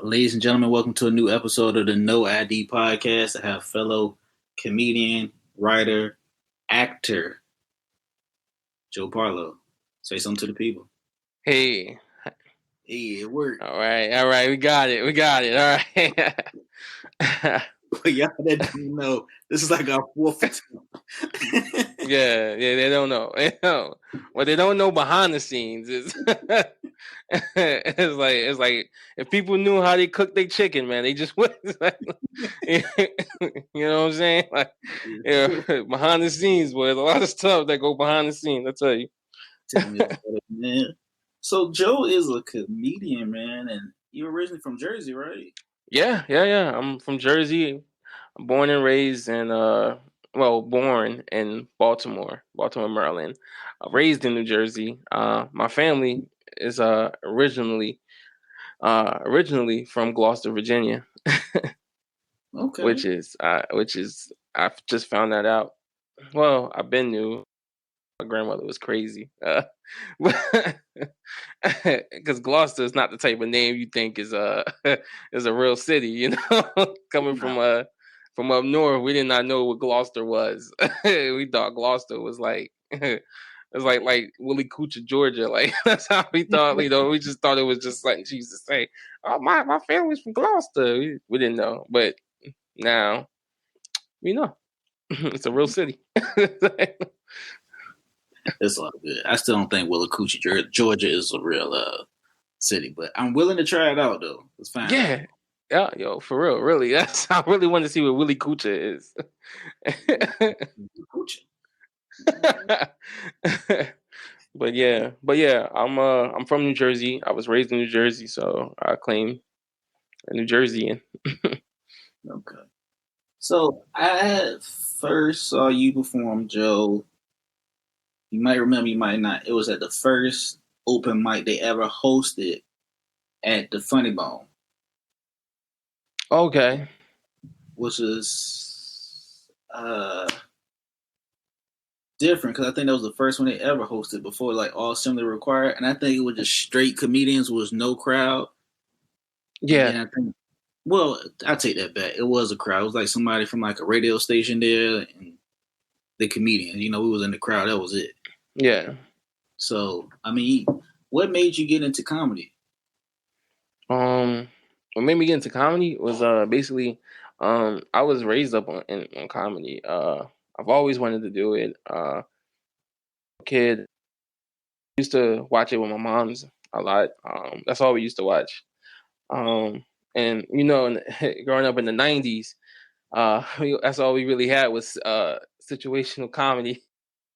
Ladies and gentlemen, welcome to a new episode of the No ID podcast. I have fellow comedian, writer, actor, Joe Partlow. Say something to the people. Hey, it worked. All right, we got it, all right. For y'all that don't know, this is like our fourth attempt. yeah, they don't know. What they don't know behind the scenes is it's like if people knew how they cook their chicken, man, they just would. You know what I'm saying? Like, behind the scenes, boy, there's a lot of stuff that go behind the scenes. I tell you. Tell me about it, man. So Joe is a comedian, man, and you're originally from Jersey, right? Yeah. I'm from Jersey. I'm born and raised in born in Baltimore, Maryland. Raised in New Jersey. My family is originally from Gloucester, Virginia. Okay. Which is I've just found that out. Well, I've been knew. My grandmother was crazy. Because Gloucester is not the type of name you think is a real city, you know. Coming from up north, we did not know what Gloucester was. We thought Gloucester was like it was like Willie Coocher, Georgia. Like that's how we thought. You know, we just thought it was just like she used to say, "Oh, my family's from Gloucester." We didn't know, but now we know. It's a real city. It's all good. I still don't think Willacoochee, Georgia is a real city, but I'm willing to try it out though. It's fine. Yeah, yo, for real, really. I really want to see what Willie Coocher is. But yeah, I'm from New Jersey. I was raised in New Jersey, so I claim a New Jerseyan. Okay. So I first saw you perform, Joe. You might remember, you might not. It was at the first open mic they ever hosted at the Funny Bone. Okay. Which is different because I think that was the first one they ever hosted before like all assembly required, and I think it was just straight comedians, was no crowd. Yeah. I take that back. It was a crowd. It was like somebody from like a radio station there and the comedian. You know, we was in the crowd. That was it. Yeah. So, I mean, what made you get into comedy? What made me get into comedy was basically I was raised up on comedy. I've always wanted to do it. Kid used to watch it with my mom's a lot. That's all we used to watch. And you know, growing up in the 90s, that's all we really had was situational comedy.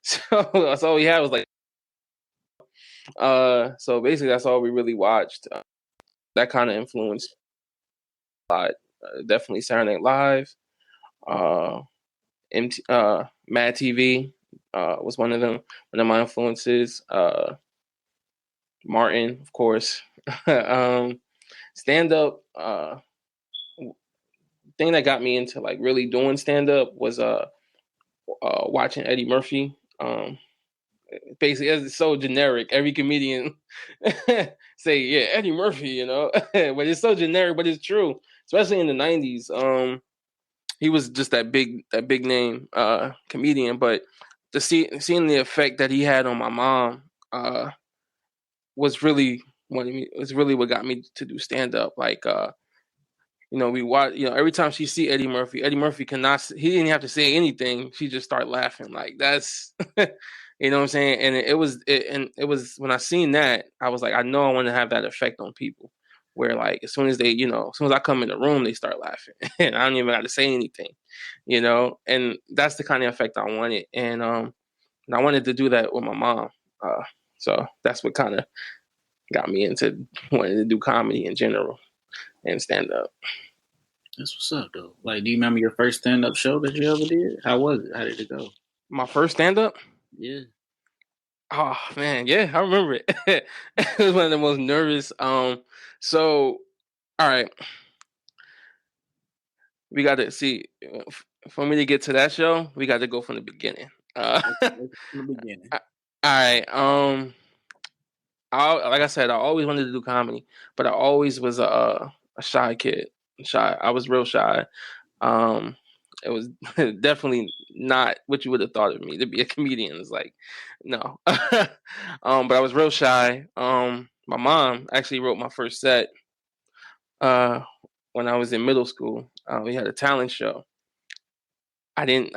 So that's all we had was like so basically that's all we really watched. That kind of influenced a lot. Definitely Saturday Night Live, Mad TV was one of my influences. Martin, of course. Stand up. Thing that got me into like really doing stand up was watching Eddie Murphy. Basically, it's so generic. Every comedian say, "Yeah, Eddie Murphy," you know, but it's so generic, but it's true. Especially in the 90s, he was just that big name comedian. But seeing the effect that he had on my mom was really what got me to do stand up. Like, you know, we watch. You know, every time she see Eddie Murphy cannot. He didn't have to say anything. She just start laughing. Like that's. You know what I'm saying? And it was when I seen that, I was like, I know I want to have that effect on people, where like as soon as I come in the room, they start laughing, and I don't even have to say anything, you know. And that's the kind of effect I wanted, and I wanted to do that with my mom. So that's what kind of got me into wanting to do comedy in general and stand up. That's what's up, though. Like, do you remember your first stand up show that you ever did? How was it? How did it go? My first stand up? Yeah. Oh man, yeah, I remember it. It was one of the most nervous. So, all right, we got to see. For me to get to that show, we got to go from the beginning. From the beginning. All right. Like I said, I always wanted to do comedy, but I always was a shy kid. Shy. I was real shy. Um, it was definitely not what you would have thought of me to be a comedian. It's like, no. But I was real shy. My mom actually wrote my first set uh, when I was in middle school. We had a talent show. I didn't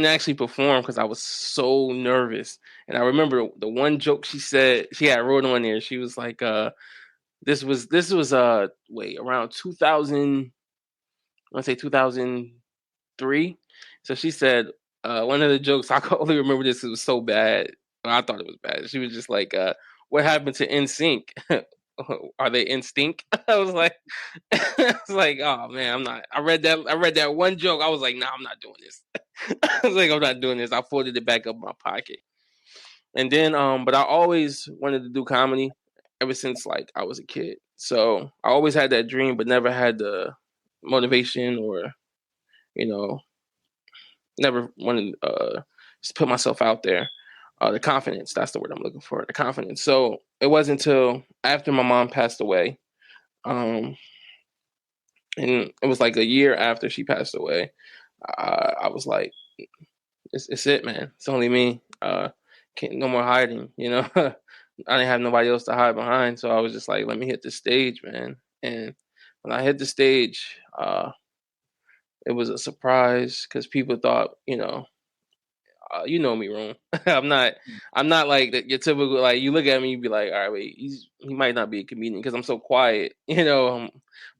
actually perform because I was so nervous. And I remember the one joke she said, she had wrote on there. She was like, this was wait, around 2000, I want to say 2003. So she said, one of the jokes, I can only remember this, it was so bad. I thought it was bad. She was just like, what happened to NSYNC? Are they in stink? I was like, I was like, oh man, I'm not. I read that one joke. I was like, nah, I'm not doing this. I was like, I'm not doing this. I folded it back up in my pocket. And then, but I always wanted to do comedy ever since like I was a kid. So I always had that dream, but never had the motivation or, you know, never wanted to put myself out there. The confidence, that's the word I'm looking for. The confidence. So it wasn't until after my mom passed away, um, and it was like a year after she passed away. I was like, it's it, man. It's only me. Can't, no more hiding. You know, I didn't have nobody else to hide behind. So I was just like, let me hit the stage, man. And when I hit the stage, it was a surprise because people thought, you know me, Ron. I'm not. I'm not like your typical. Like you look at me, you be like, all right, wait, he might not be a comedian because I'm so quiet. I'm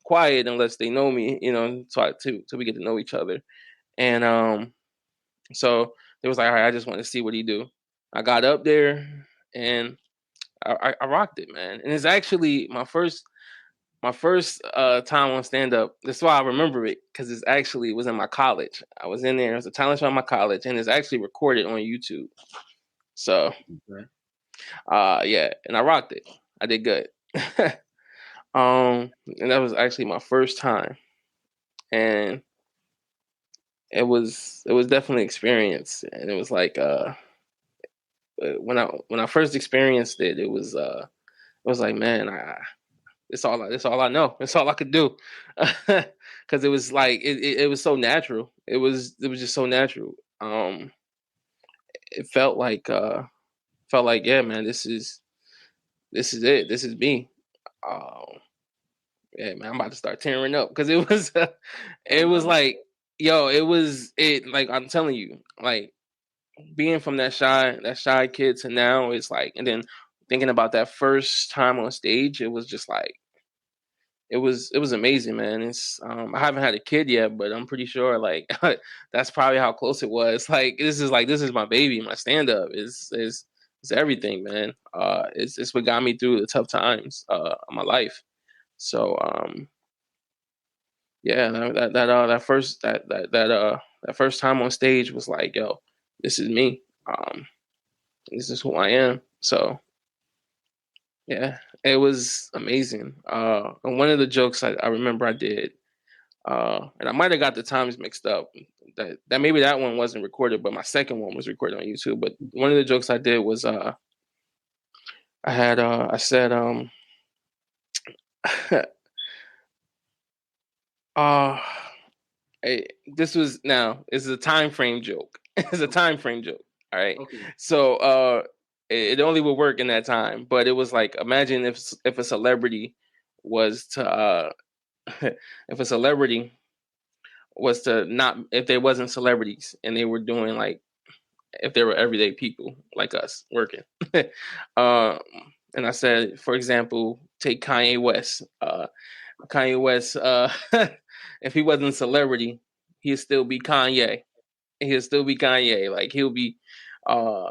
quiet unless they know me. So till we get to know each other. And so it was like, all right, I just want to see what he do. I got up there and I rocked it, man. And it's actually my first time on stand up. That's why I remember it because it was in my college. I was in there. It was a talent show in my college, and it's actually recorded on YouTube. So, Okay. yeah, and I rocked it. I did good. And that was actually my first time, and it was definitely an experience, and it was like when I first experienced it, it was like, man, it's all I know. It's all I could do, because it was like it was so natural. It was just so natural. It felt like yeah, man, this is it. This is me. Um, yeah, man, I'm about to start tearing up because it was it was Wow. like it like I'm telling you, like being from that shy kid to now, it's like, and then thinking about that first time on stage, it was just like it was amazing, man. I haven't had a kid yet, but I'm pretty sure like that's probably how close it was. Like this is my baby. My stand up is everything, man. It's what got me through the tough times of my life. So yeah, that first time on stage was like, yo, this is me. This is who I am. So yeah, it was amazing. And one of the jokes I remember I did, and I might have got the times mixed up. That maybe that one wasn't recorded, but my second one was recorded on YouTube. But one of the jokes I did was I said uh this was now it's a time frame joke. It's a time frame joke. All right. Okay. So it only would work in that time, but it was like imagine if a celebrity was to if a celebrity was to not if they wasn't celebrities and they were doing like if they were everyday people like us working. um, and I said, for example, take Kanye West. Kanye West, if he wasn't a celebrity, he'd still be Kanye. He'll still be Kanye. Like he'll be. Uh,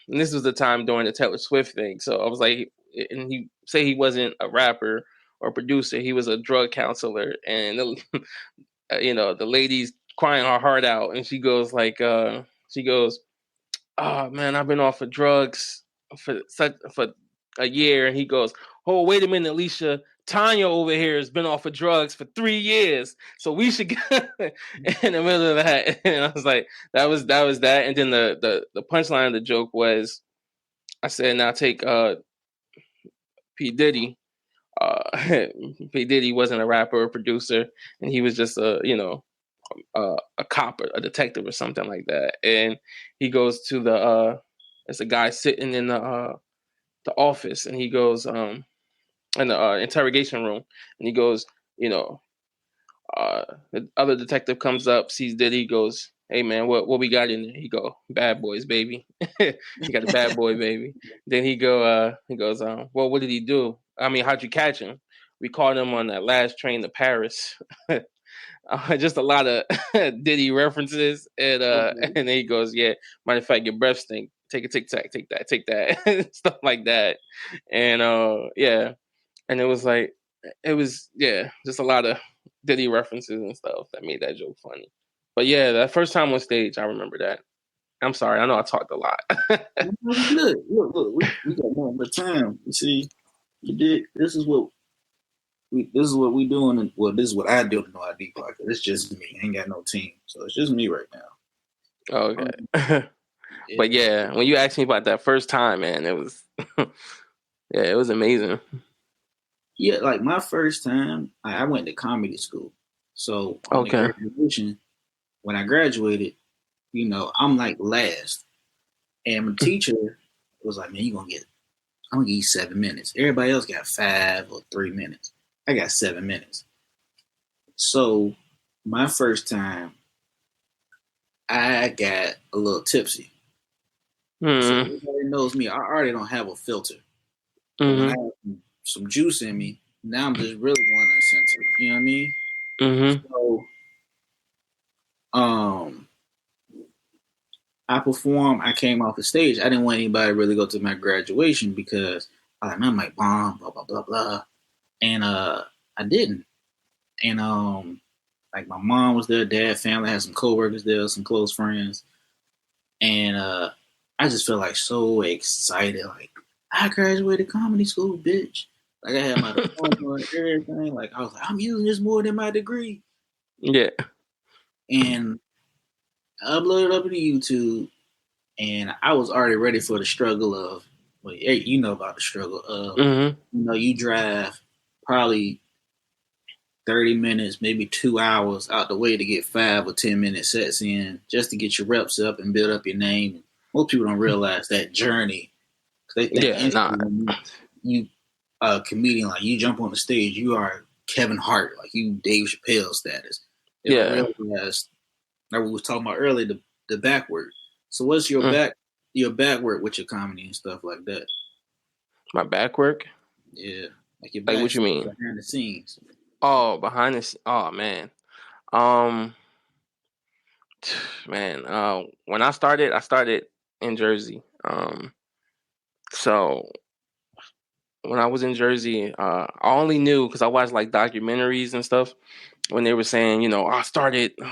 and this was the time during the Taylor Swift thing. So I was like, and he say he wasn't a rapper or producer. He was a drug counselor, and the lady's crying her heart out, and she goes like, she goes, "Oh man, I've been off of drugs for a year." And he goes, "Oh, wait a minute, Alicia. Tanya over here has been off of drugs for 3 years, so we should get in the middle of that." And I was like, "That was that." And then the punchline of the joke was, I said, "Now take P Diddy. P Diddy wasn't a rapper or producer, and he was just a cop or a detective or something like that. And he goes to there's a guy sitting in the office, and he goes in the interrogation room, and he goes, you know, the other detective comes up, sees Diddy, goes, "Hey man, what we got in there?" He go, "Bad boys, baby." He got a bad boy, baby. Then he goes, "Well, what did he do? I mean, how'd you catch him?" We caught him on that last train to Paris. Just a lot of Diddy references, and Okay. and then he goes, "Yeah, matter of fact, your breath stink. Take a tic tac, take that, stuff like that." And yeah, and it was like, it was, yeah, just a lot of Diddy references and stuff that made that joke funny. But yeah, that first time on stage, I remember that. I'm sorry, I know I talked a lot. No, we good. Look, we got nothing but time. You see, you did. This is what we doing. And well, this is what I do in no ID podcast. It's just me. I ain't got no team, so it's just me right now. Okay. Um, But yeah, yeah, when you asked me about that first time, man, it was yeah, it was amazing. yeah. Like my first time, I went to comedy school. So on the Okay. graduation, when I graduated, I'm like last, and my teacher was like, "Man, I'm gonna give you 7 minutes. Everybody else got 5 or 3 minutes. I got 7 minutes." So my first time, I got a little tipsy. So Mm. everybody knows me. I already don't have a filter, but when I Mhm. have some juice in me, now I'm just really going uncensored. You know what I mean? Mhm. So um, I performed. I came off the stage. I didn't want anybody to really go to my graduation because I might bomb, blah blah blah blah, and I didn't. And like my mom was there, dad, family, I had some coworkers there, some close friends, and I just felt like so excited. Like I graduated comedy school, bitch. Like I had my diploma and everything. Like I was like, I'm using this more than my degree, Yeah. and I uploaded up into YouTube, and I was already ready for the struggle of, well, hey, you know about the struggle of, Mhm. you drive probably 30 minutes, maybe 2 hours out the way to get 5 or 10 minute sets in just to get your reps up and build up your name. Most people don't realize that journey because they think Yeah. Nah. instantly when you a comedian, like you jump on the stage, you are Kevin Hart, like you Dave Chappelle status. They don't Yeah. realize, like we was talking about earlier, the backward. So what's Mm. your backward with your comedy and stuff like that? My back work. Yeah, like your Like, what you backstage mean? behind the scenes. Oh, behind this. Oh man. Um, man. When I started in Jersey. So when I was in Jersey, I only knew because I watched like documentaries and stuff when they were saying,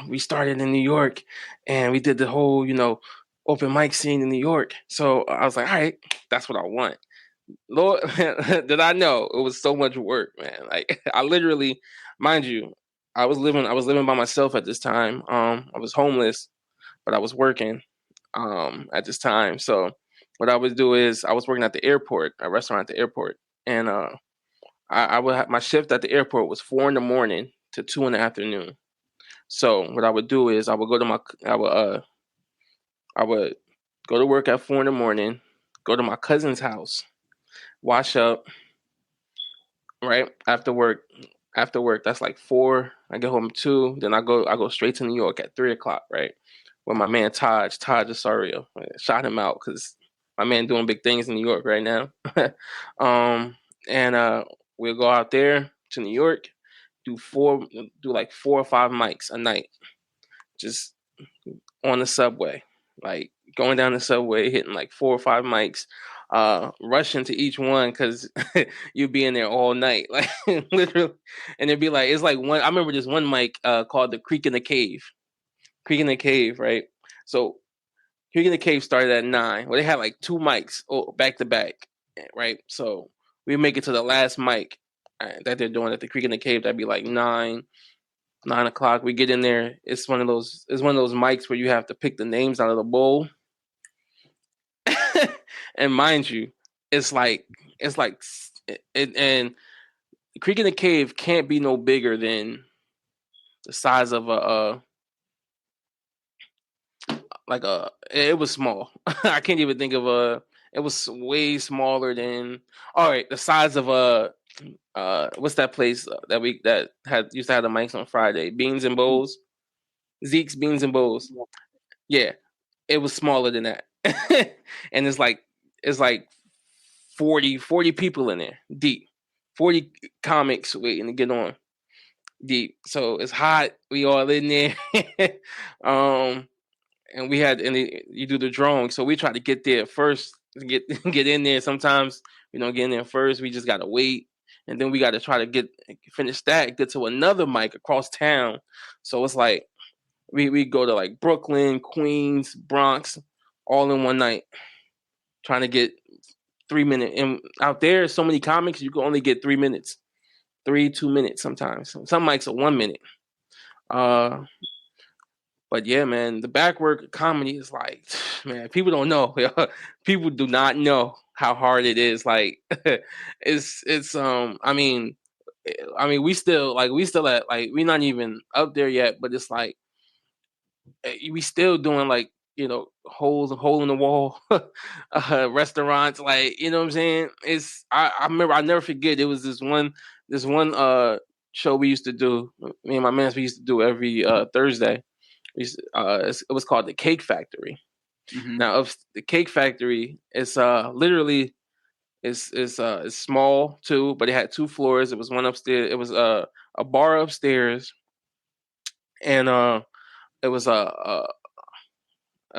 we started in New York, and we did the whole, open mic scene in New York. So I was like, all right, that's what I want. Lord, did I know it was so much work, man? Like I literally, mind you, I was living by myself at this time. I was homeless, but I was working at this time. So what I would do is I was working at the airport, a restaurant at the airport, and I would have my shift at the airport was 4 in the morning to 2 in the afternoon. So what I would do is I would go to work at 4 in the morning, go to my cousin's house, wash up, right after work that's like 4. I get home 2, then I go straight to New York at 3 o'clock, right, where my man Todd Osorio, shot him out because my man doing big things in New York right now. um and we'll go out there to New York, do like 4 or 5 mics a night, just on the subway, like going down the subway, hitting like 4 or 5 mics, rushing to each one because you'd be in there all night, like literally. And it'd be like, it's like one. I remember this one mic called the Creek in the Cave. Creek in the Cave, right? So Creek in the Cave started at 9. Well, they had like 2 mics back to back, right? So we make it to the last mic that they're doing at the Creek in the Cave. That'd be like 9 o'clock. We get in there. It's one of those. It's one of those mics where you have to pick the names out of the bowl. And mind you, it's like and Creek in the Cave can't be no bigger than the size of a like a. It was small. I can't even think of a. It was way smaller than. All right, the size of a. What's that place that had used to have the mics on Friday? Beans and Bowls. Zeke's Beans and Bowls. Yeah, it was smaller than that, and it's like 40 people in there deep, 40 comics waiting to get on deep. So it's hot. We all in there, um, and you do the drawing. So we try to get there first, get get in there. Sometimes we don't get in there first. We just gotta wait, and then we gotta try to finish that, get to another mic across town. So it's like we go to like Brooklyn, Queens, Bronx, all in one night, trying to get 3 minutes. And out there, so many comics, you can only get 3 minutes, 2 minutes sometimes. Some mics are 1 minute. Uh, but yeah, man, the back work comedy is like, man, people don't know. People do not know how hard it is. Like, I mean, we still at like we're not even up there yet, but it's like we still doing like hole in the wall restaurants, like you know what I'm saying. I remember, I never forget, it was this one show we used to do, me and my man, we used to do every Thursday. It was called the Cake Factory. Mm-hmm. Now of the Cake Factory, it's literally it's small too, but it had 2 floors. It was one upstairs, it was a bar upstairs, and it was a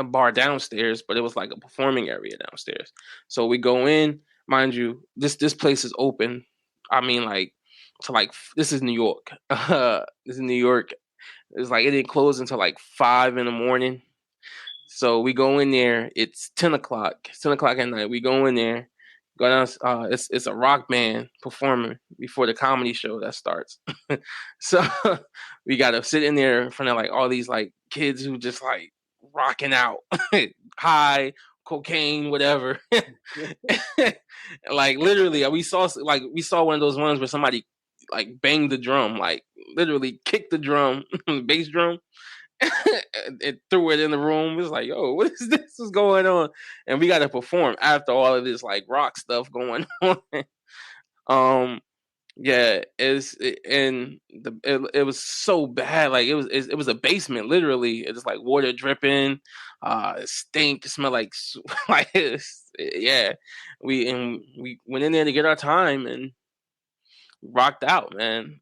bar downstairs, but it was like a performing area downstairs. So we go in, mind you, this place is open. I mean, like, to like, this is New York. This is New York. It's like it didn't close until like 5 in the morning. So we go in there. It's 10 o'clock. 10 o'clock at night. We go in there. Go down. It's a rock band performing before the comedy show that starts. So we gotta sit in there in front of like all these like kids who just like rocking out, high, cocaine, whatever. Like literally, we saw one of those ones where somebody like banged the drum, like literally kicked the drum, bass drum, and threw it in the room. It's like, yo, what is this? What's going on? And we got to perform after all of this like rock stuff going on. um, yeah, it was so bad. Like it was a basement, literally. It's like water dripping, it stink, it smelled like like yeah. We went in there to get our time and rocked out, man.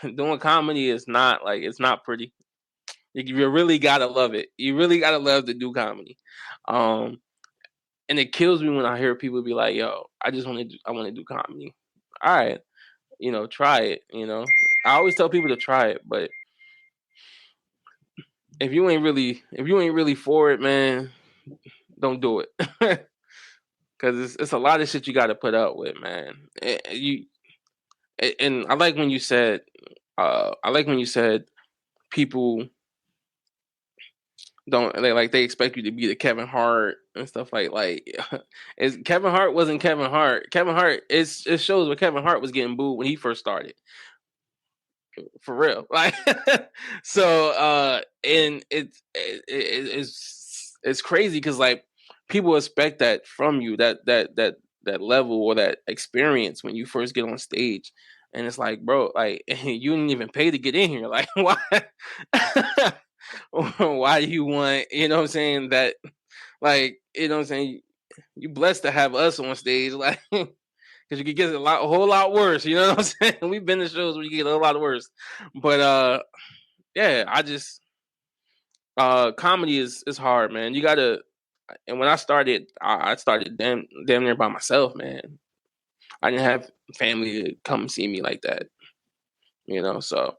Doing comedy is not like, it's not pretty. You really gotta love it. You really gotta love to do comedy. Um, and it kills me when I hear people be like, "Yo, I want to do comedy." All right, try it. I always tell people to try it, but if you ain't really for it, man, don't do it. Because it's a lot of shit you got to put up with, man. And I like when you said people they expect you to be the Kevin Hart and stuff like is Kevin Hart wasn't Kevin Hart. Kevin Hart, it shows where Kevin Hart was getting booed when he first started. For real. Like so and it's crazy because like people expect that from you, that level or that experience when you first get on stage. And it's like, bro, like you didn't even pay to get in here. Like why why do you want, what I'm saying, that like, what I'm saying, you blessed to have us on stage, like because you could get a whole lot worse, you know what I'm saying? We've been to shows where you get a whole lot worse. But yeah, I just comedy is hard, man. You gotta, and when I started, I started damn near by myself, man. I didn't have family to come see me like that, so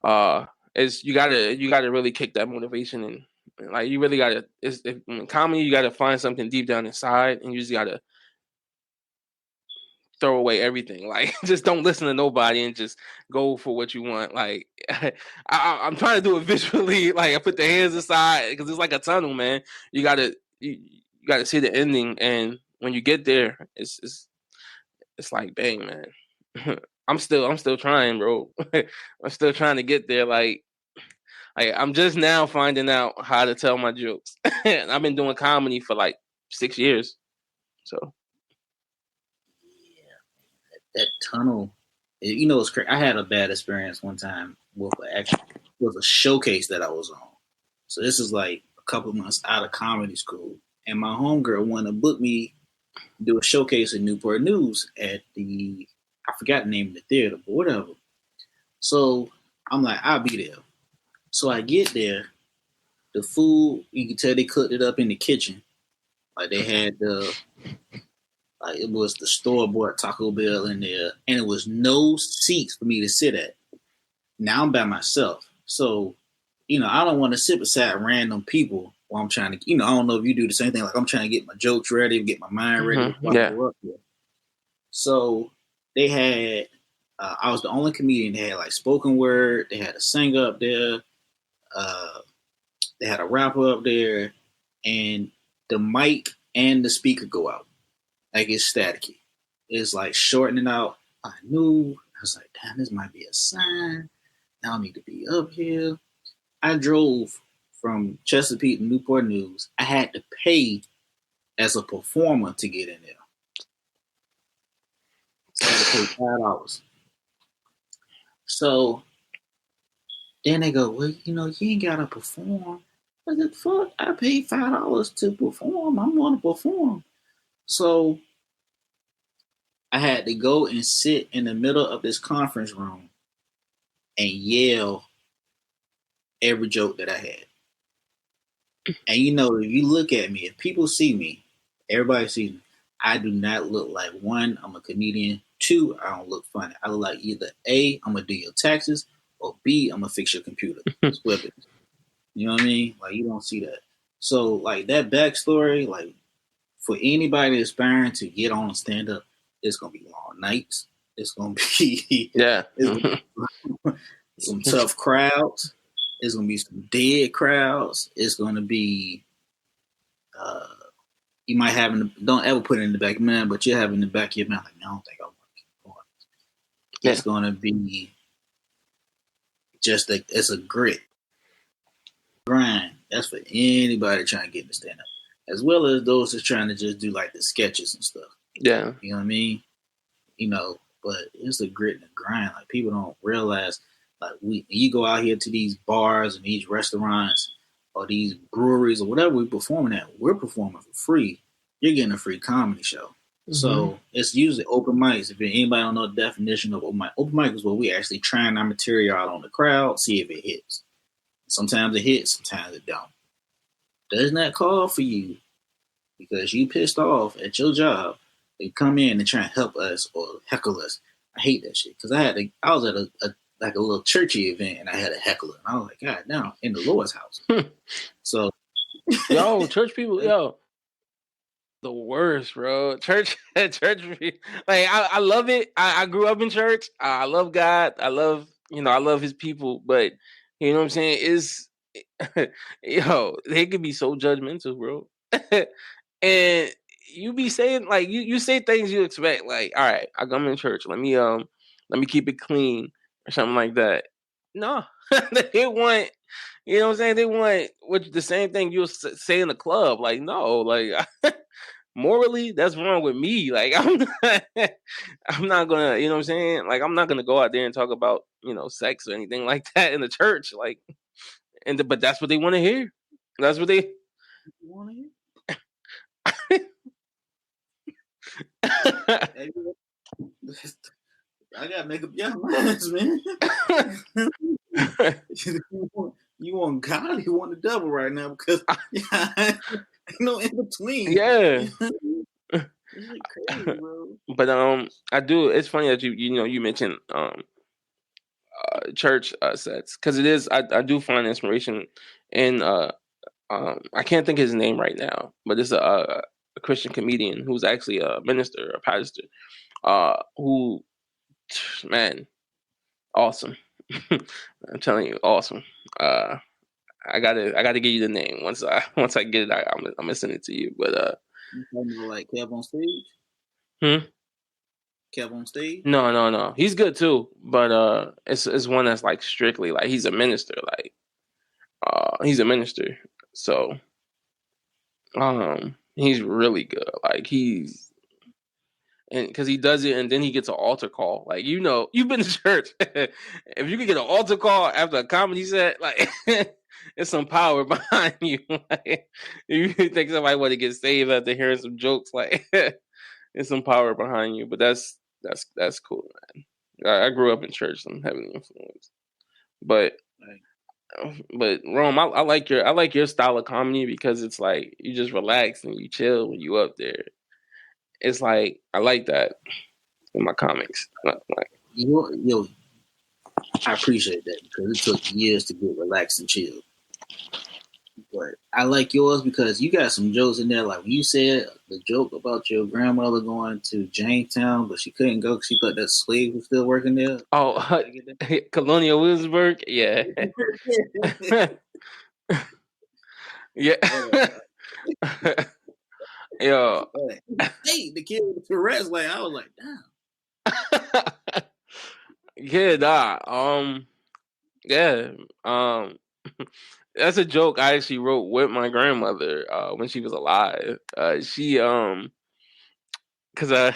uh it's you gotta really kick that motivation, and like you really gotta, in comedy you gotta find something deep down inside, and you just gotta throw away everything. Like just don't listen to nobody and just go for what you want. Like I'm trying to do it visually. Like I put the hands aside because it's like a tunnel, man. You gotta see the ending, and when you get there, it's like, dang, man, I'm still trying, bro. I'm still trying to get there. Like I'm just now finding out how to tell my jokes. And I've been doing comedy for like 6 years. So That tunnel, you know, it's crazy. I had a bad experience one time with actually was a showcase that I was on. So this is like a couple of months out of comedy school, and my homegirl wanted to book me to do a showcase in Newport News at the I forgot the name of the theater, but whatever. So I'm like, I'll be there. So I get there. The food, you can tell they cooked it up in the kitchen. Like they had like it was the store bought Taco Bell in there, and it was no seats for me to sit at. Now I'm by myself, so I don't want to sit beside random people while I'm trying to. I don't know if you do the same thing. Like I'm trying to get my jokes ready, get my mind ready before I yeah. go up there. So they had. I was the only comedian. They had like spoken word. They had a singer up there. Uh, they had a rapper up there, and the mic and the speaker go out. Like it's staticky. It's like shortening out. I was like, damn, this might be a sign. I don't need to be up here. I drove from Chesapeake to Newport News. I had to pay as a performer to get in there. So I had to pay $5. So then they go, well, you ain't gotta perform. I said, fuck, I paid $5 to perform. I'm gonna perform. So I had to go and sit in the middle of this conference room and yell every joke that I had. And if you look at me, if people see me, everybody sees me, I do not look like one, I'm a comedian. Two, I don't look funny. I look like either A, I'm gonna do your taxes, or B, I'm gonna fix your computer. Split it. You know what I mean? Like you don't see that. So like that backstory, like for anybody aspiring to get on and stand up, it's gonna be long nights. It's gonna be Yeah. it's gonna be some tough crowds. It's gonna be some dead crowds. It's gonna be uh, you might have don't ever put it in the back of your mind, but you have in the back of your mind like, no, I don't think I want to keep going. Yeah. It's gonna be it's a grit grind. That's for anybody trying to get to stand up, as well as those that's trying to just do like the sketches and stuff. Yeah. You know what I mean? But it's a grit and a grind. Like people don't realize, like you go out here to these bars and these restaurants or these breweries or whatever we're performing at, we're performing for free. You're getting a free comedy show. Mm-hmm. So it's usually open mics. If anybody don't know the definition of open mic is where we actually trying our material out on the crowd, see if it hits. Sometimes it hits, sometimes it don't. Does not call for you because you pissed off at your job. They come in and try and help us or heckle us. I hate that shit because I was at a little churchy event and I had a heckler and I was like, God, now in the Lord's house. So, church people, the worst, bro. Church, like I love it. I grew up in church. I love God. I love His people. But you know what I'm saying? They could be so judgmental, bro. And you be saying like you say things you expect. Like, all right, I come in church. Let me keep it clean or something like that. No, they want. You know what I'm saying? They want the same thing you'll say in the club. Like, no, like morally, that's wrong with me. Like I'm not gonna, you know what I'm saying? Like I'm not gonna go out there and talk about, sex or anything like that in the church. Like but that's what they want to hear. That's what they want to hear. I gotta make up your minds, man. You want God, you want the devil right now because ain't no in between. Yeah. This shit crazy, bro. But I do. It's funny that you mentioned church sets because it is. I do find inspiration in I can't think of his name right now, but it's a Christian comedian who's actually a minister, a pastor, who, man, awesome. I'm telling you, awesome. I gotta give you the name once I get it. I'm gonna send it to you. But you talking about like Kev on stage? Hmm? Kept on stage. No. He's good too, but it's one that's like strictly like he's a minister, like he's a minister. So he's really good. Like he's and because he does it and then he gets an altar call. Like you've been to church. If you can get an altar call after a comedy set, like it's some power behind you. Like, if you think somebody want to get saved after hearing some jokes, like it's some power behind you. But that's cool, man. I grew up in church. So I'm heavily influenced. But Like, Rome, I like your style of comedy because it's like you just relax and you chill when you up there. It's like I like that in my comics. Like, yo, I appreciate that because it took years to get relaxed and chill. But I like yours because you got some jokes in there. Like when you said the joke about your grandmother going to Jamestown, but she couldn't go because she thought that slave was still working there. oh, Did I get Colonial Williamsburg, yeah, that? yeah, uh, yo, hey, the kid with the Tourette's, like I was like, damn. yeah, nah, yeah, um, that's a joke I actually wrote with my grandmother when she was alive. She because I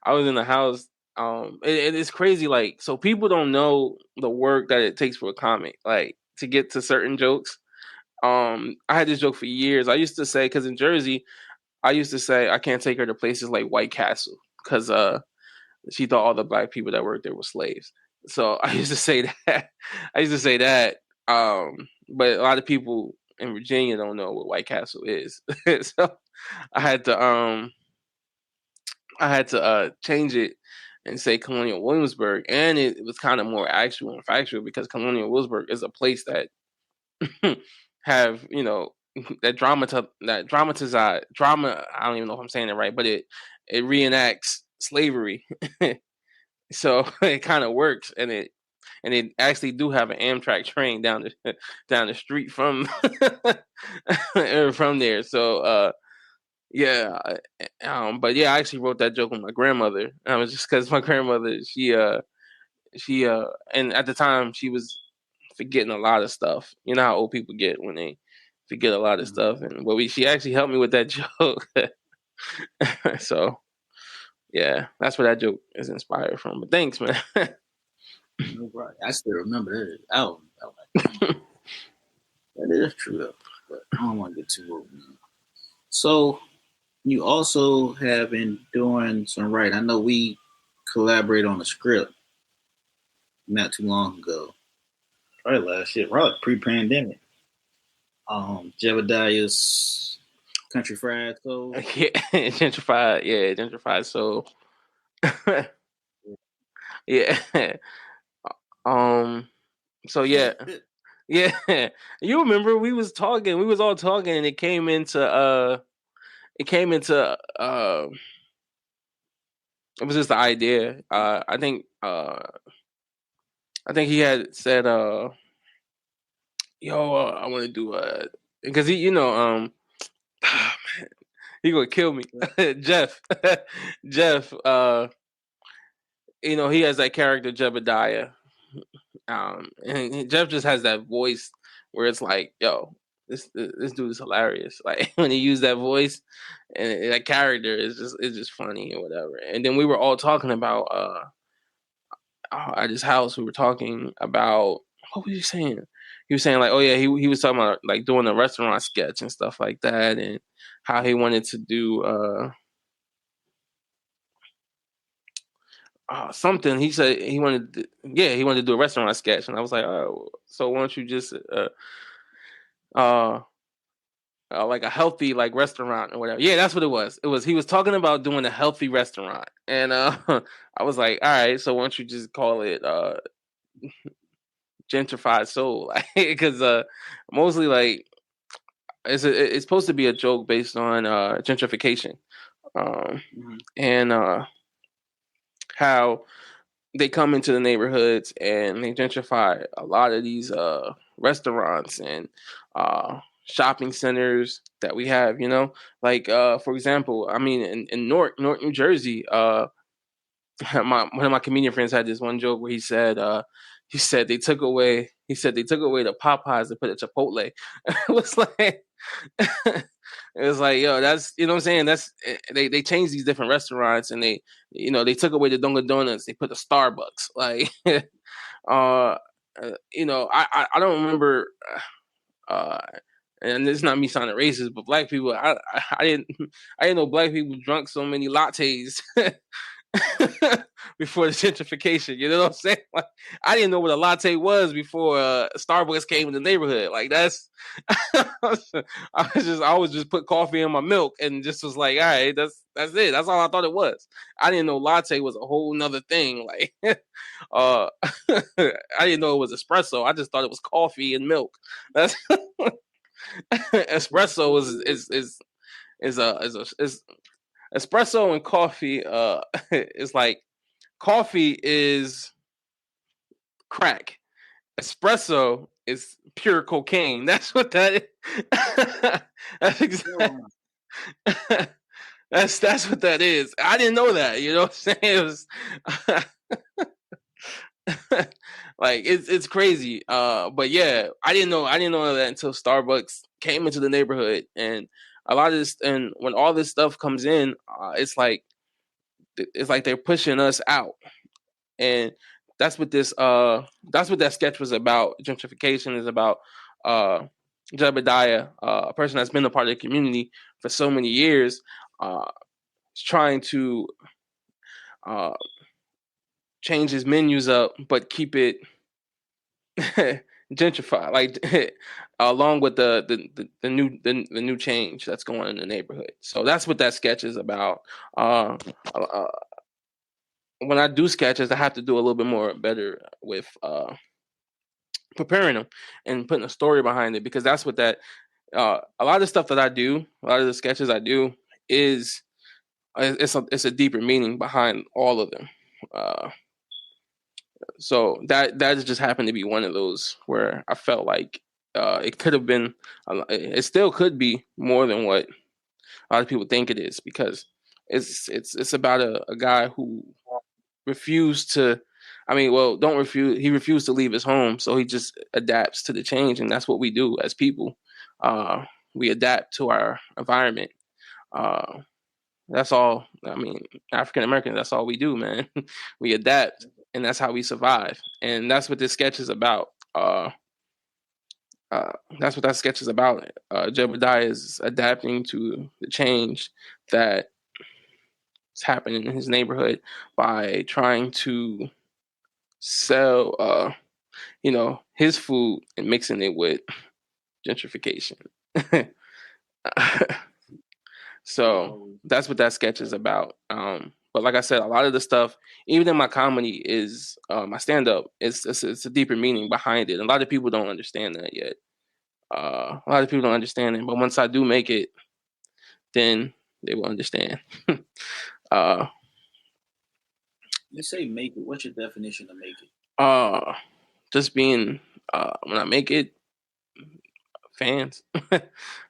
was in the house. It's crazy. Like, so people don't know the work that it takes for a comic, like to get to certain jokes. I had this joke for years. I used to say, because in Jersey, I used to say I can't take her to places like White Castle because she thought all the black people that worked there were slaves. So I used to say that. I used to say that. But a lot of people in Virginia don't know what White Castle is. So I had to um change it and say Colonial Williamsburg, and it was kind of more actual and factual because Colonial Williamsburg is a place that have that dramatize drama. I don't even know if I'm saying it right, but it reenacts slavery, so it kind of works, and it actually do have an Amtrak train down the down the street from from there. So yeah, but yeah, I actually wrote that joke with my grandmother. And I was just because my grandmother, she and at the time she was forgetting a lot of stuff. You know how old people get when they forget a lot of Mhm. stuff, and she actually helped me with that joke. So yeah, that's where that joke is inspired from. But thanks, man. No problem. I still remember that. I was like, damn, that is true though. But I don't want to get too old now. So you also have been doing some writing. I know we collaborated on a script not too long ago. Probably last year, probably pre-pandemic. Jebediah's Country Fried Soul. Yeah, gentrified. Yeah, gentrified. So yeah. Um. So yeah. Yeah, you remember we was talking, we was all talking, and it came into it was just the idea. I think he had said yo, I want to do because he man, he gonna kill me. Jeff. Jeff, he has that character Jebediah. And Jeff just has that voice where it's like, yo, this dude is hilarious. Like when he used that voice and that character is just funny or whatever. And then we were all talking about at his house. We were talking about what was he saying? He was saying like, oh yeah, he was talking about like doing a restaurant sketch and stuff like that, and how he wanted to do something. He said he wanted to do a restaurant sketch, and I was like, oh, so why don't you just uh like a healthy like restaurant or whatever. Yeah, that's what it was. It was he was talking about doing a healthy restaurant, and I was like, all right, so why don't you just call it gentrified soul? Because mostly like it's supposed to be a joke based on gentrification, um, Mhm. and how they come into the neighborhoods and they gentrify a lot of these restaurants and shopping centers that we have, like for example, I mean in Newark, New Jersey, one of my comedian friends had this one joke where he said they took away the Popeyes to put a Chipotle. It was like it was like, yo, that's, you know what I'm saying? That's they changed these different restaurants, and they took away the Dunkin' Donuts, they put the Starbucks. Like I don't remember uh and it's not me sounding racist, but black people, I didn't know black people drunk so many lattes before the gentrification. You know what I'm saying? Like, I didn't know what a latte was before Starbucks came in the neighborhood. Like, that's I always just put coffee in my milk and just was like, all right, that's it. That's all I thought it was. I didn't know latte was a whole nother thing. Like, I didn't know it was espresso. I just thought it was coffee and milk. That's espresso is espresso and coffee is like coffee is crack. Espresso is pure cocaine. That's what that is. That's exactly. That's what that is. I didn't know that. You know what I'm saying? It was like it's crazy. But yeah, I didn't know that until Starbucks came into the neighborhood, and a lot of this, and when all this stuff comes in, it's like they're pushing us out. And that's what that sketch was about. Gentrification is about uh Jebediah, a person that's been a part of the community for so many years, uh trying to uh change his menus up but keep it gentrified, like along with the new change that's going on in the neighborhood. So that's what that sketch is about. Uh when I do sketches, I have to do a little bit more better with preparing them and putting a story behind it, because that's what that a lot of the stuff that I do, a lot of the sketches I do is it's a deeper meaning behind all of them. Uh, so that just happened to be one of those where I felt like it could have been, it still could be more than what a lot of people think it is, because it's about a guy who refused to, I mean, well, don't refuse, he refused to leave his home, so he just adapts to the change, and that's what we do as people. We adapt to our environment. uh that's all. I mean, African Americans, that's all we do, man. We adapt, and that's how we survive, and that's what this sketch is about. Uh that's what that sketch is about. Jebediah is adapting to the change that is happening in his neighborhood by trying to sell his food and mixing it with gentrification. So that's what that sketch is about. But like I said, a lot of the stuff, even in my comedy, is my stand up. It's a deeper meaning behind it. A lot of people don't understand that yet. A lot of people don't understand it, but once I do make it, then they will understand. uh, You say make it. What's your definition of make it? uh, just being when I make it, fans,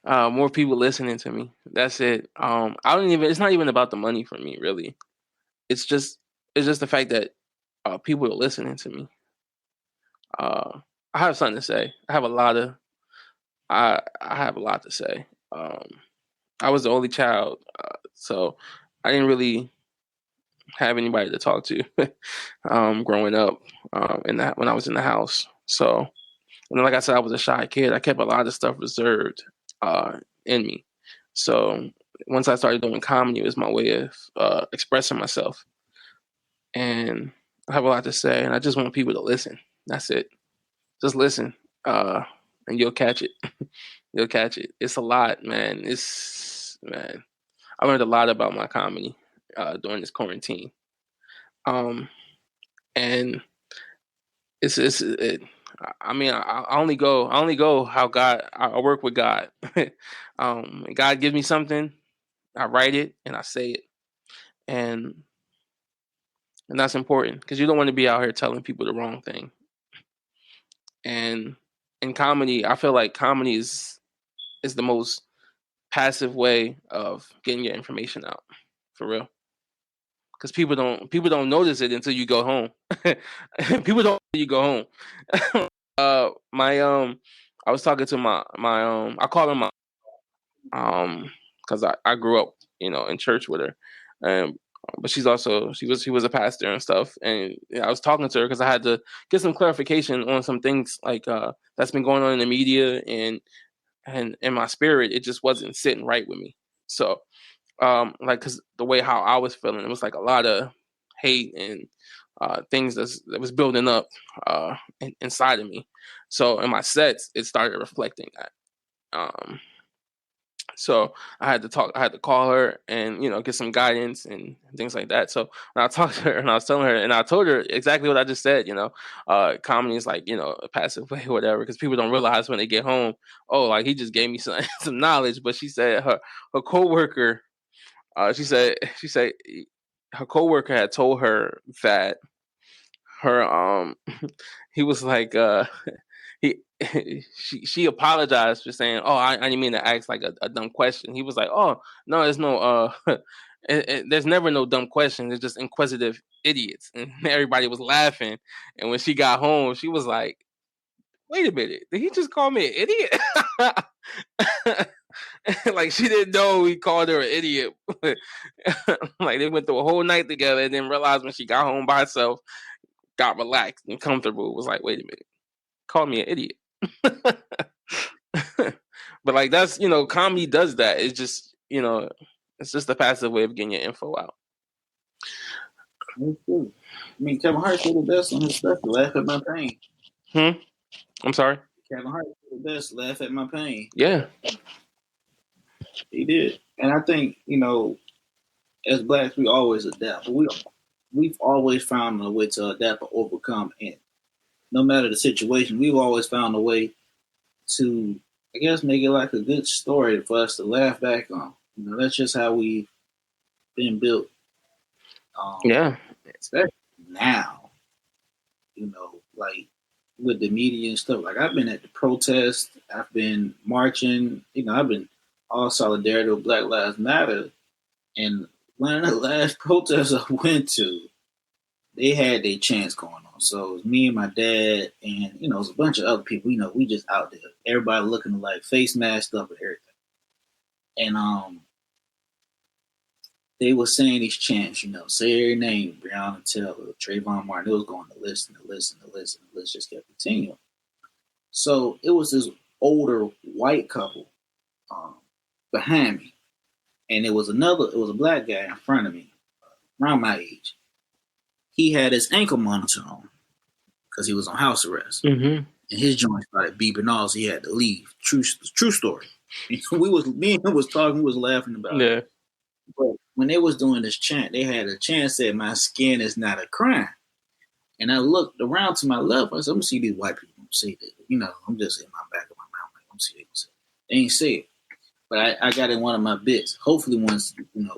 more people listening to me. That's it. I don't even. It's not even about the money for me, really. It's just it's just the fact that people are listening to me. I have something to say. I have a lot to say. I was the only child, so I didn't really have anybody to talk to growing up, in that when I was in the house. So, and then, like I said, I was a shy kid. I kept a lot of stuff reserved in me. So once I started doing comedy, it was my way of expressing myself, and I have a lot to say, and I just want people to listen. That's it. Just listen, uh, and you'll catch it. You'll catch it. It's a lot, man. Man. I learned a lot about my comedy during this quarantine. Um, and I mean, I only go how God. I work with God. God gives me something, I write it and I say it, and that's important, because you don't want to be out here telling people the wrong thing. And in comedy, I feel like comedy is the most passive way of getting your information out, for real. because people don't notice it until you go home. People don't until you go home. My I was talking to my I call her my because I grew up in church with her, but she was a pastor and stuff, and I was talking to her because I had to get some clarification on some things like that's been going on in the media, and in my spirit it just wasn't sitting right with me. So like, because the way how I was feeling, it was like a lot of hate and things that was building up inside of me. So in my sets it started reflecting that. So I had to call her and get some guidance and things like that. So when I talked to her and I was telling her, and I told her exactly what I just said, comedy is like a passive way or whatever, because people don't realize when they get home, oh, like he just gave me some some knowledge. But she said her coworker, she said her coworker had told her that her he was like he she apologized for saying, "Oh, I didn't mean to ask like a dumb question." He was like, "Oh, no, there's no there's never no dumb questions. It's just inquisitive idiots." And everybody was laughing. And when she got home, she was like, "Wait a minute, did he just call me an idiot?" Like she didn't know he called her an idiot. Like they went through a whole night together and then realized when she got home by herself, got relaxed and comfortable, was like, "Wait a minute, call me an idiot." But like that's comedy does that. It's just it's just a passive way of getting your info out. That's true. I mean, Kevin Hart did the best on his stuff to laugh at my pain. I'm sorry. Kevin Hart did the best, laugh at my pain. Yeah. He did, and I think as blacks, we always adapt. But we've always found a way to adapt or overcome, and no matter the situation, we've always found a way to, I guess, make it like a good story for us to laugh back on. That's just how we've been built. Yeah. Especially now, like with the media and stuff. Like I've been at the protest, I've been marching, I've been all solidarity with Black Lives Matter. And one of the last protests I went to, they had their chants going on. So it was me and my dad, and it was a bunch of other people. We just out there. Everybody looking like face masked up and everything. And they were saying these chants, say their name, Breonna Taylor, Trayvon Martin. It was going to listen, to listen, to listen. The list just kept continuing. So it was this older white couple behind me, and it was a black guy in front of me, around my age. He had his ankle monitor on because he was on house arrest, and his joint started beeping off, so he had to leave. True story. Me and him was talking, we was laughing about it. But when they was doing this chant, they had a chant said, "My skin is not a crime." And I looked around to my left. I said, "I'm gonna see these white people say that." I'm just in my back of my mouth. Like, I'm see they ain't say it. But I got in one of my bits. Hopefully, once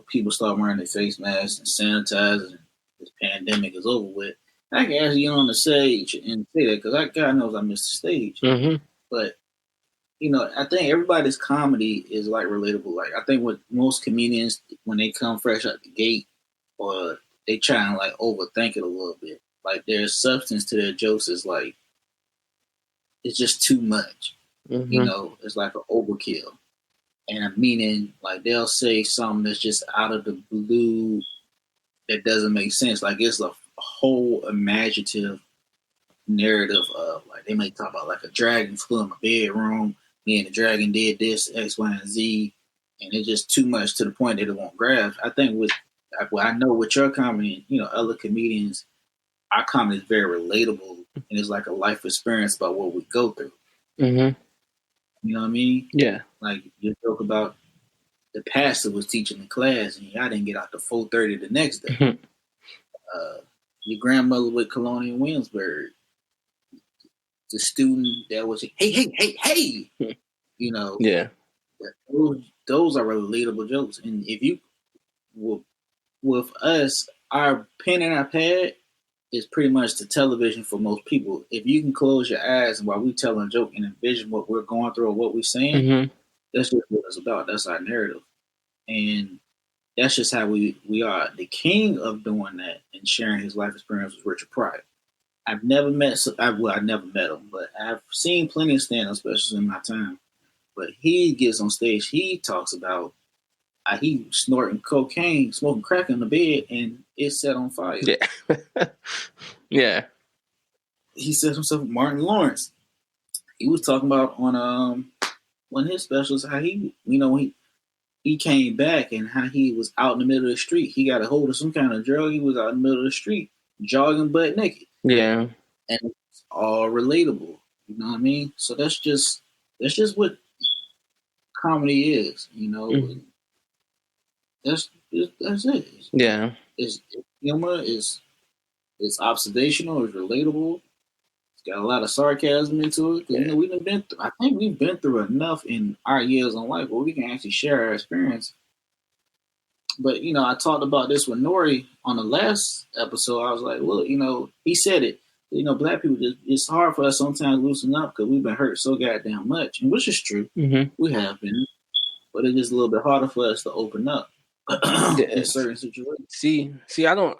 people start wearing their face masks and sanitizers, and this pandemic is over with, I can actually get on the stage and say that, because God knows I missed the stage. But I think everybody's comedy is like relatable. Like I think with most comedians, when they come fresh out the gate, or they try and like overthink it a little bit, like there's substance to their jokes. Is like it's just too much. It's like an overkill. And I'm meaning, like, they'll say something that's just out of the blue that doesn't make sense. Like, it's a whole imaginative narrative of, like, they may talk about, like, a dragon flew in my bedroom, me and the dragon did this, X, Y, and Z, and it's just too much to the point that it won't grasp. I think I know with your comedy, other comedians, our comedy is very relatable, and it's like a life experience about what we go through. You know what I mean? Yeah. Like you joke about the pastor was teaching the class and I didn't get out to 4:30 the next day. Your grandmother with Colonial Williamsburg, the student that was hey, Yeah. Those are relatable jokes. And if you with us, our pen and our pad is pretty much the television for most people. If you can close your eyes while we tell a joke and envision what we're going through or what we're saying, that's just what it's about. That's our narrative. And that's just how we are. The king of doing that and sharing his life experience was Richard Pryor. I've never met, I never met him, but I've seen plenty of stand-up specials in my time. But he gets on stage, he talks about he snorting cocaine, smoking crack in the bed, and it set on fire. Yeah. Yeah. He said himself, Martin Lawrence. He was talking about on one of his specials how he came back and how he was out in the middle of the street. He got a hold of some kind of drug. He was out in the middle of the street jogging butt naked. Yeah. And it's all relatable. You know what I mean? So that's just what comedy is. Mm. That's that's it. Yeah. It's humor. It's observational. It's relatable. It's got a lot of sarcasm into it. Yeah. I think we've been through enough in our years in life where we can actually share our experience. But I talked about this with Nori on the last episode. I was like, well, he said it. Black people, it's hard for us sometimes to loosen up because we've been hurt so goddamn much, and which is true. Mm-hmm. We have been, but it's just a little bit harder for us to open up in certain situations. See, I don't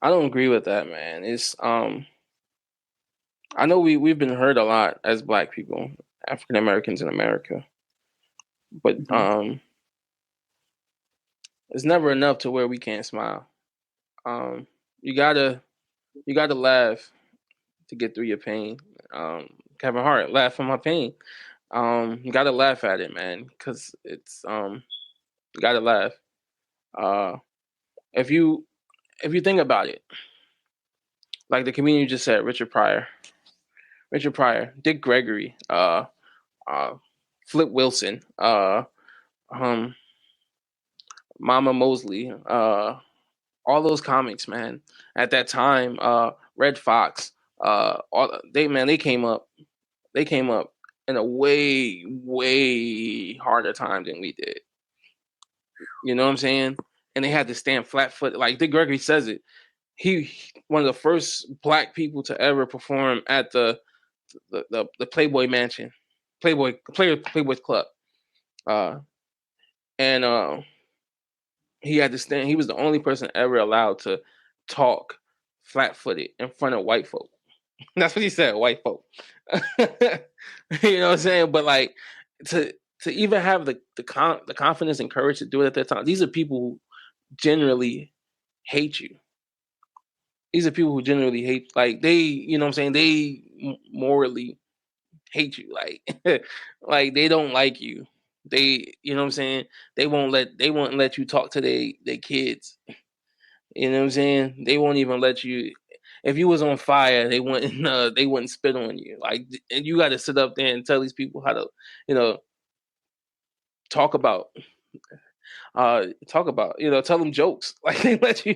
agree with that, man. It's I know we've been hurt a lot as Black people, African Americans in America, but it's never enough to where we can't smile. You gotta laugh to get through your pain. Kevin Hart, laugh from my pain. You gotta laugh at it, man, because it's you gotta laugh. If you think about it, like the comedian just said, Richard Pryor, Dick Gregory, Flip Wilson, Mama Mosley, all those comics, man. At that time, Red Fox, they came up in a way harder time than we did. You know what I'm saying? And they had to stand flat foot. Like Dick Gregory says it. He one of the first Black people to ever perform at the Playboy Mansion, Playboy's Club, and he had to stand. He was the only person ever allowed to talk flat-footed in front of white folk. That's what he said, white folk. You know what I'm saying? But like to even have the confidence and courage to do it at that time. These are people who generally hate you. These are people who generally hate, like they, you know what I'm saying? They morally hate you, like like they don't like you. They, you know what I'm saying? They won't let you talk to they kids. You know what I'm saying? They won't even let you. If you was on fire, they wouldn't spit on you. Like, and you got to sit up there and tell these people how to, you know, talk about, tell them jokes. Like they let you,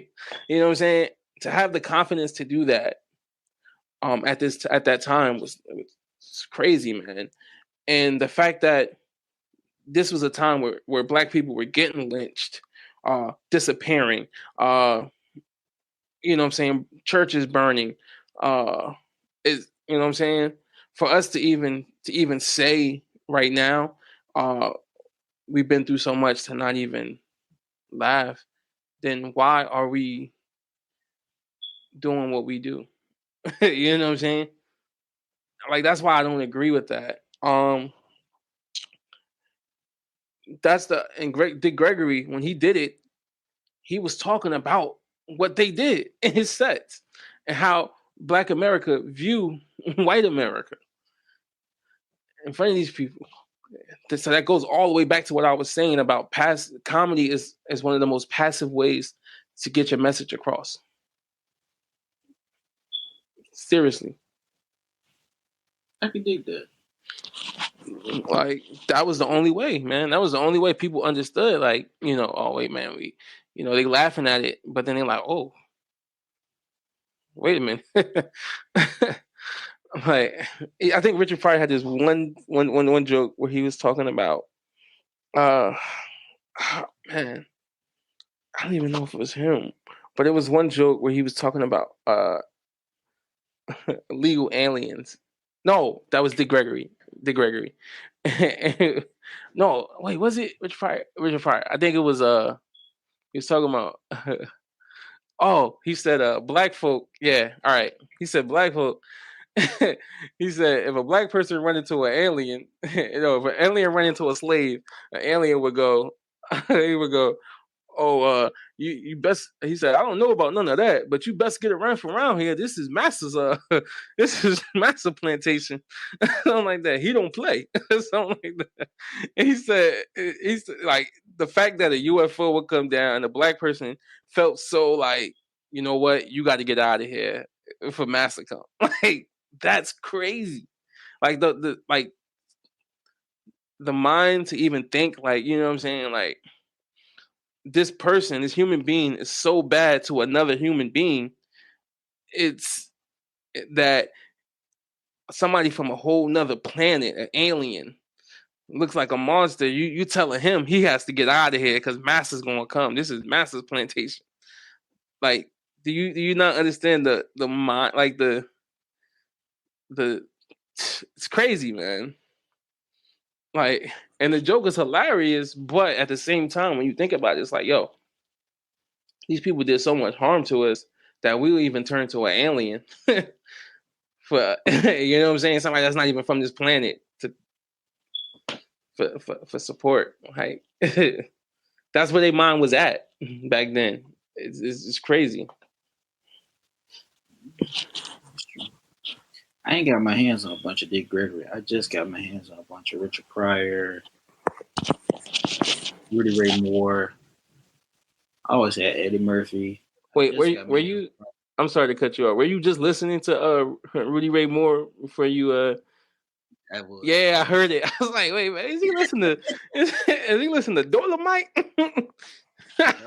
you know what I'm saying? To have the confidence to do that, at that time was crazy, man. And the fact that this was a time where Black people were getting lynched, disappearing, you know what I'm saying, churches burning, is, you know what I'm saying, for us to even say right now, we've been through so much, to not even laugh, then why are we doing what we do? You know what I'm saying? Like, that's why I don't agree with that. That's Dick Gregory, when he did it, he was talking about what they did in his sets and how Black America view white America in front of these people. So that goes all the way back to what I was saying about comedy is one of the most passive ways to get your message across. Seriously. I could dig that. Like, that was the only way, man. That was the only way people understood. Like, oh wait, man, they laughing at it, but then they're like, oh, wait a minute. Like, I think Richard Pryor had this one joke where he was talking about, man, I don't even know if it was him, but it was one joke where he was talking about illegal aliens. No, that was Dick Gregory. No, wait, was it Richard Pryor? I think it was He was talking about. Oh, he said, black folk. Yeah, all right. He said black folk. He said if a black person run into an alien, if an alien run into a slave, an alien would go. He would go. Oh, you best. He said, I don't know about none of that, but you best get around from around here. This is Master's. This is Master plantation. Something like that. He don't play. Something like that. And he's like the fact that a UFO would come down and a black person felt so like, you know what, you got to get out of here for Master come. Like that's crazy. Like the mind to even think like, you know what I'm saying, like this person, this human being is so bad to another human being, it's that somebody from a whole nother planet, an alien, looks like a monster. You telling him he has to get out of here because Master's gonna come. This is Master's plantation. Like, do you not understand the mind? Like the it's crazy, man. Like, and the joke is hilarious, but at the same time, when you think about it, it's like, yo, these people did so much harm to us that we will even turn to an alien for you know what I'm saying, somebody that's not even from this planet to for support. Like that's where their mind was at back then. It's crazy. I ain't got my hands on a bunch of Dick Gregory. I just got my hands on a bunch of Richard Pryor, Rudy Ray Moore. I always had Eddie Murphy. I Wait, just got were my hands. you? I'm sorry to cut you off. Were you just listening to Rudy Ray Moore before you? I was. Yeah, I heard it. I was like, wait, man, is he listening to? Is he listening to Dolomite? I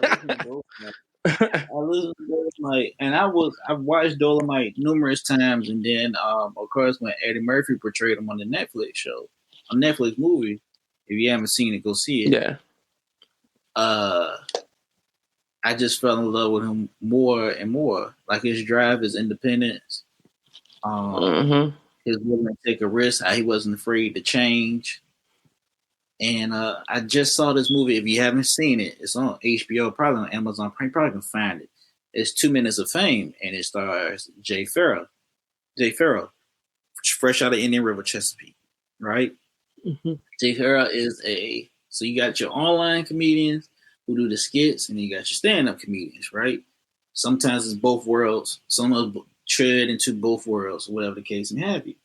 listened to Dolomite. I listened to Dolomite, and I've watched Dolomite numerous times, and then of course when Eddie Murphy portrayed him on the Netflix show, a Netflix movie. If you haven't seen it, go see it. Yeah. I just fell in love with him more and more. Like his drive, his independence, Mm-hmm. his willing to take a risk, how he wasn't afraid to change. And I just saw this movie. If you haven't seen it, it's on HBO, probably on Amazon. You probably can find it. It's 2 Minutes of Fame, and it stars Jay Farrell. Jay Farrell, fresh out of Indian River, Chesapeake, right? Mm-hmm. Jay Farrell is so you got your online comedians who do the skits, and you got your stand-up comedians, right? Sometimes it's both worlds. Some of them tread into both worlds, whatever the case may have you.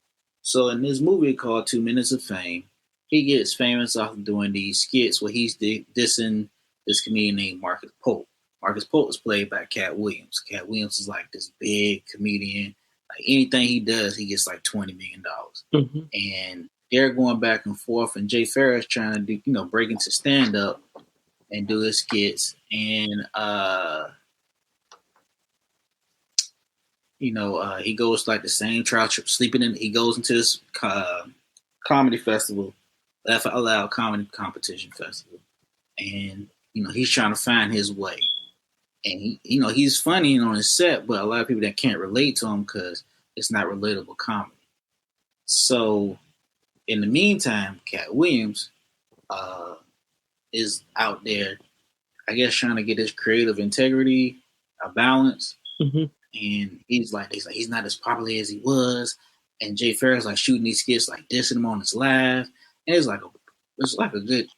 So in this movie called 2 Minutes of Fame, he gets famous off of doing these skits where he's dissing this comedian named Marcus Pope. Marcus Pope is played by Cat Williams. Cat Williams is like this big comedian. Like anything he does, he gets like $20 million. Mm-hmm. And they're going back and forth, and Jay Farrell's trying to do, break into stand up and do his skits. And he goes like the same trial trip, sleeping in. He goes into this comedy festival, Laugh Out Loud comedy competition festival, and he's trying to find his way. And he's funny on his set, but a lot of people that can't relate to him because it's not relatable comedy. So in the meantime, Cat Williams is out there, I guess, trying to get his creative integrity, a balance. Mm-hmm. And he's like, he's not as popular as he was. And Jay Farrell's like shooting these skits, like dissing him on his live. And it's like a good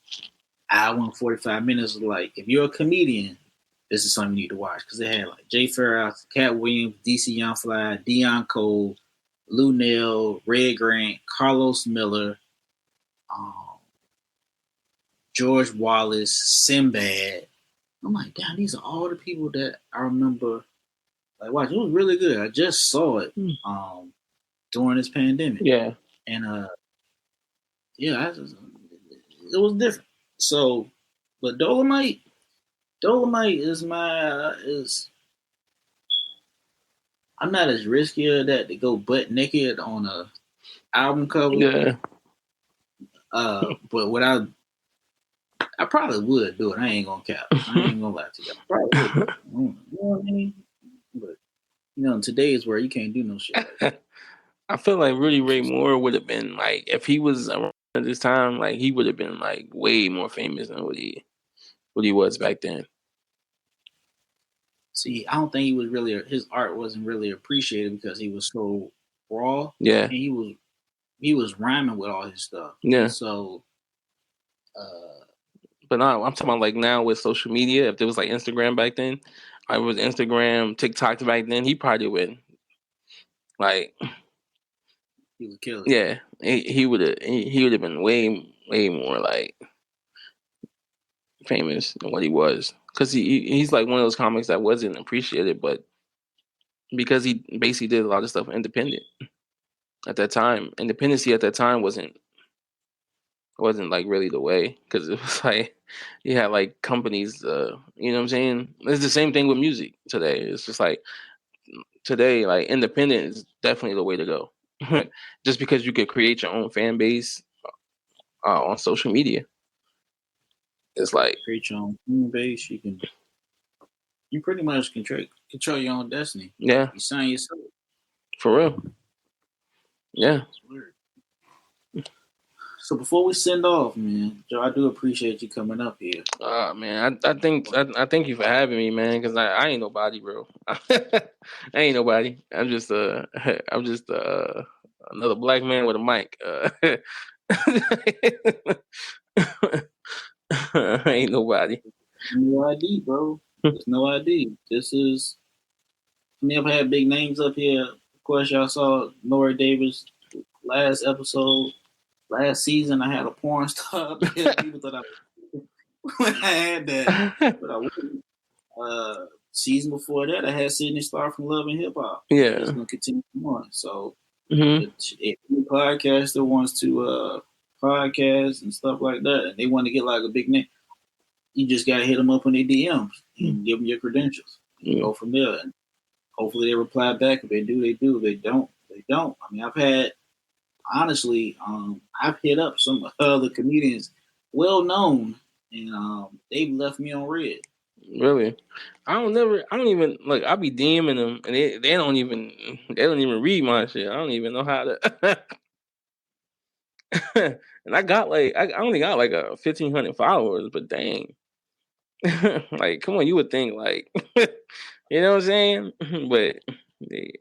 hour and 45 minutes. Like, if you're a comedian, this is something you need to watch. Because they had like Jay Farrell, Cat Williams, DC Young Fly, Dion Cole, Lou Nell, Red Grant, Carlos Miller, George Wallace, Sinbad. I'm like, damn, these are all the people that I remember. Like, watch, it was really good. I just saw it during this pandemic. Yeah. And it was different. So, but Dolomite is I'm not as risky of that to go butt naked on a album cover. Yeah. But what I probably would do it. I ain't gonna cap. I ain't gonna lie to you. I probably would do it. You know what I mean? But in today's world, you can't do no shit like that. I feel like Rudy Ray Moore would have been like, if he was around at this time, like he would have been like way more famous than what he was back then. See, I don't think he was really his art wasn't really appreciated because he was so raw Yeah, and he was rhyming with all his stuff. yeah. So uh, But now I'm talking about like now with social media. If there was like Instagram back then, I was Instagram, TikTok back then. He probably would like, he would kill it. yeah, he would have he would have been way more like famous than what he was because he's like one of those comics that wasn't appreciated, but because he basically did a lot of stuff independent at that time. Independency at that time wasn't like really the way because it was like you had like companies. You know what I'm saying? It's the same thing with music today. It's just like today, like independent is definitely the way to go. Just because you could create your own fan base on social media, it's like Create your own fan base. You pretty much control your own destiny. yeah, You sign yourself. for real, yeah. It's weird. So before we send off, man, Joe, I do appreciate you coming up here. Man, I thank you for having me, man. Because I ain't nobody, bro. I ain't nobody. I'm just I'm just another black man with a mic. I ain't nobody. No ID, bro. There's no ID. This is. I mean, I've had big names up here. Of course, y'all saw Nora Davis last episode. Last season, I had a porn star up here. People thought when I had that, but I wouldn't. Season before that, I had Sydney Star from Love and Hip Hop. It's Yeah. gonna continue on. So Hmm. if any podcaster wants to podcast and stuff like that, and they want to get like a big name, you just gotta hit them up on their DMs and give them your credentials and Yeah. go from there. And hopefully they reply back. If they do, they do. If they don't, they don't. I mean, I've had honestly, I've hit up some other comedians, well known, and they've left me on red. Really. I don't even like. I be DMing them, and they don't even read my shit. I don't even know how to. And I got like I only got like a 1,500 followers, but dang, like come on, you would think like, you know what I'm saying? But they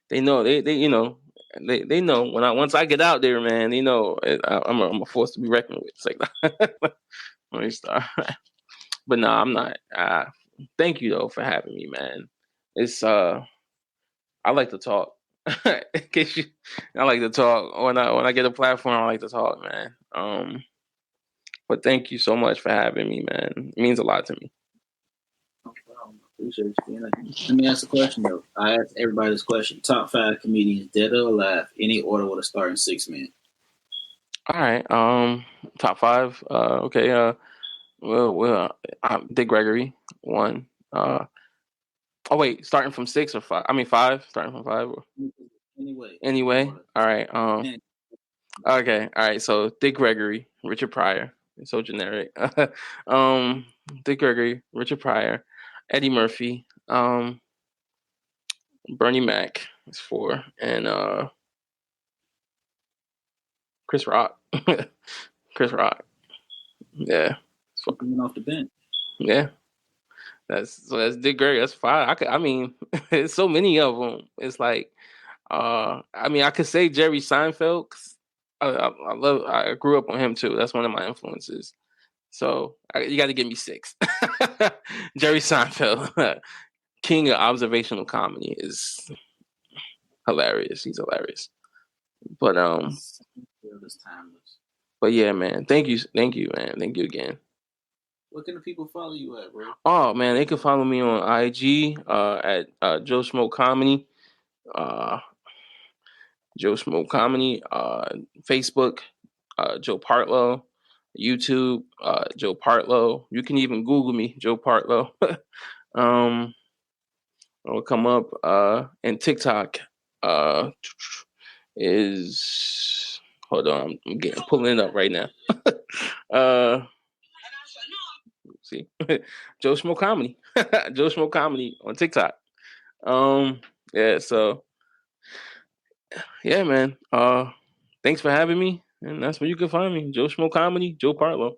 they know they they know when I once I get out there, man, they know I'm a force to be reckoned with. It's like let me start. But no, I'm not. Thank you though for having me, man. It's I like to talk. In case you, I like to talk when I get a platform. I like to talk, man. But thank you so much for having me, man. It means a lot to me. No problem. Appreciate you being here. Let me ask a question though. I ask everybody this question: Top five comedians, dead or alive, any order with a starting six man. All right. Top five. Okay. Dick Gregory one. Oh wait, starting from six or five? I mean five. Starting from five. Anyway, any Anyway. order. All right. And Okay. All right. So Dick Gregory, Richard Pryor. It's so generic. um. Dick Gregory, Richard Pryor, Eddie Murphy, Bernie Mac is four, and Chris Rock. Chris Rock. Yeah. coming off the bench. Yeah. That's Dick Gregory. That's five. I mean, it's so many of them. It's like, I mean, I could say Jerry Seinfeld. 'Cause I grew up on him too. That's one of my influences. So you got to give me six. Jerry Seinfeld, king of observational comedy, is hilarious. He's hilarious. But It's timeless. but yeah, man. Thank you, man. Thank you again. What can the people follow you at, bro? Oh man, they can follow me on IG at Joe Smoke Comedy, uh, Joe Smoke Comedy, Facebook, Joe Partlow, YouTube, Joe Partlow. You can even Google me, Joe Partlow. um, it'll come up. And TikTok uh, is hold on, I'm getting pulling it up right now. uh, see, Joe Smoke Comedy, Joe Smoke Comedy on TikTok. Um, yeah, so yeah, man. Thanks for having me, and that's where you can find me. Joe Schmo Comedy, Joe Partlow.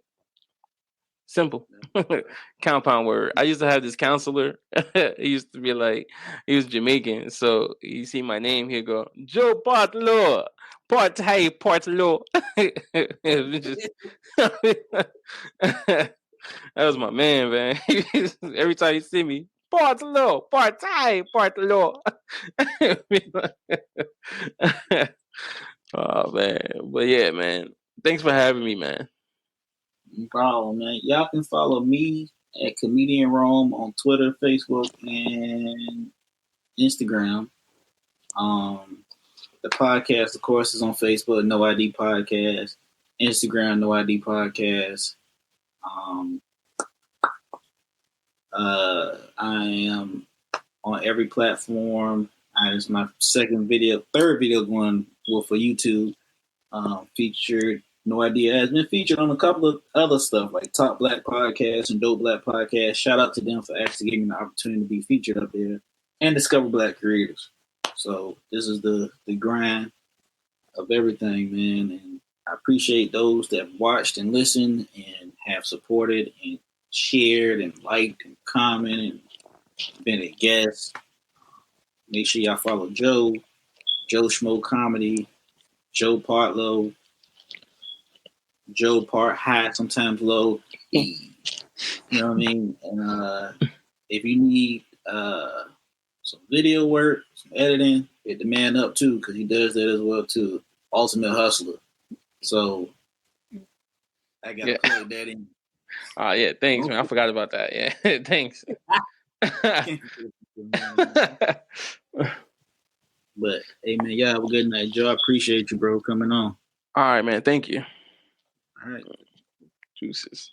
Simple. compound word. I used to have this counselor. He used to be like, he was Jamaican, so you see my name, he'd go, Joe Partlow, Partlow. It was just that was my man. Every time you see me, Partlow, Partlow. Oh man, but yeah, man. Thanks for having me, man. No problem, man. Y'all can follow me at Comedian Rome on Twitter, Facebook, and Instagram. Um, the podcast, of course, is on Facebook, No ID Podcast. Instagram, No ID Podcast. Um, I am on every platform. It's my third video going for YouTube. Featured No Idea has been featured on a couple of other stuff like Top Black Podcast and Dope Black Podcast. Shout out to them for actually giving me the opportunity to be featured up there and discover Black creators. So this is the grind of everything, man. And I appreciate those that have watched and listened and have supported and shared and liked and commented and been a guest. Make sure y'all follow Joe Schmo Comedy, Joe Partlow, Joe Part High, sometimes low. You know what I mean? And if you need some video work, some editing, hit the man up too, because he does that as well too. Ultimate Hustler. So I gotta plug that in. Oh yeah, thanks, man. I forgot about that. Yeah, thanks. But hey man, y'all have a good night, Joe. I appreciate you, bro, coming on. All right, man. Thank you. All right. Juices.